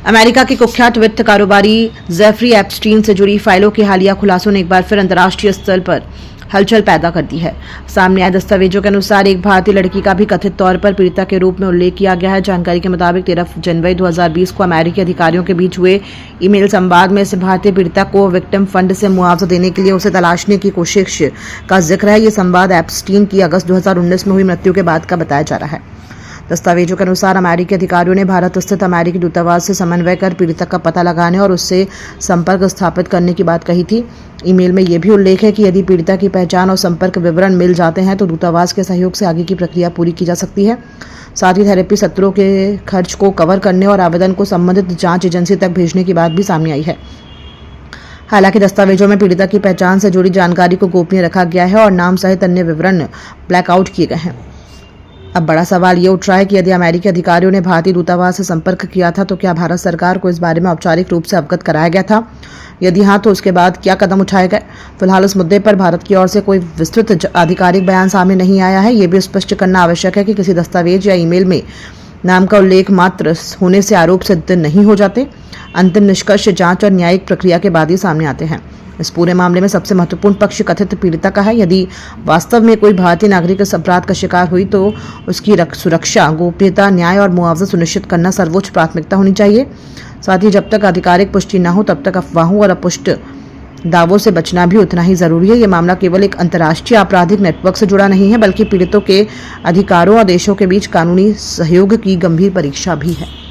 America के कुख्यात वित्त कारोबारी जेफरी एप्स्टीन से जुड़ी फाइलों के हालिया खुलासों ने एक बार फिर अंतर्राष्ट्रीय स्तर पर हलचल पैदा कर दी है। सामने आए दस्तावेजों के अनुसार एक भारतीय लड़की का भी कथित तौर पर पीड़िता के रूप में उल्लेख किया गया है। जानकारी के मुताबिक 13 जनवरी 2020 को अमेरिकी अधिकारियों के बीच हुए ईमेल संवाद में इस भारतीय पीड़िता को विक्टिम फंड से मुआवजा देने के लिए उसे तलाशने की कोशिश का जिक्र है। ये संवाद एप्स्टीन की अगस्त 2019 में हुई मृत्यु के बाद का बताया जा रहा है। दस्तावेजों के अनुसार अमेरिकी अधिकारियों ने भारत स्थित अमेरिकी दूतावास से समन्वय कर पीड़िता का पता लगाने और उससे संपर्क स्थापित करने की बात कही थी। ईमेल में यह भी उल्लेख है कि यदि पीड़िता की पहचान और संपर्क विवरण मिल जाते हैं तो दूतावास के सहयोग से आगे की प्रक्रिया पूरी की जा सकती है। साथ ही थेरेपी सत्रों के खर्च को कवर करने और आवेदन को संबंधित जांच एजेंसी तक भेजने की बात भी सामने आई है। हालांकि दस्तावेजों में पीड़िता की पहचान से जुड़ी जानकारी को गोपनीय रखा गया है और नाम सहित अन्य विवरण ब्लैकआउट किए गए हैं। अब बड़ा सवाल ये उठ रहा है कि यदि अमेरिकी अधिकारियों ने भारतीय दूतावास से संपर्क किया था तो क्या भारत सरकार को इस बारे में औपचारिक रूप से अवगत कराया गया था? यदि हाँ, तो उसके बाद क्या कदम उठाए गए? फिलहाल इस मुद्दे पर भारत की ओर से कोई विस्तृत आधिकारिक बयान सामने नहीं आया है। ये भी स्पष्ट करना आवश्यक है कि किसी दस्तावेज या ईमेल में नाम का उल्लेख मात्र होने से आरोप सिद्ध नहीं हो जाते। अंतिम निष्कर्ष जांच और न्यायिक प्रक्रिया के बाद ही सामने आते हैं। इस पूरे मामले में सबसे महत्वपूर्ण पक्ष कथित पीड़िता का है। यदि वास्तव में कोई भारतीय नागरिक इस अपराध का शिकार हुई तो उसकी सुरक्षा, गोपनीयता, न्याय और मुआवजा सुनिश्चित करना सर्वोच्च प्राथमिकता होनी चाहिए। साथ ही जब तक आधिकारिक पुष्टि न हो तब तक अफवाहों और अपुष्ट दावों से बचना भी उतना ही जरूरी है। ये मामला केवल एक अंतर्राष्ट्रीय आपराधिक नेटवर्क से जुड़ा नहीं है, बल्कि पीड़ितों के अधिकारों और देशों के बीच कानूनी सहयोग की गंभीर परीक्षा भी है।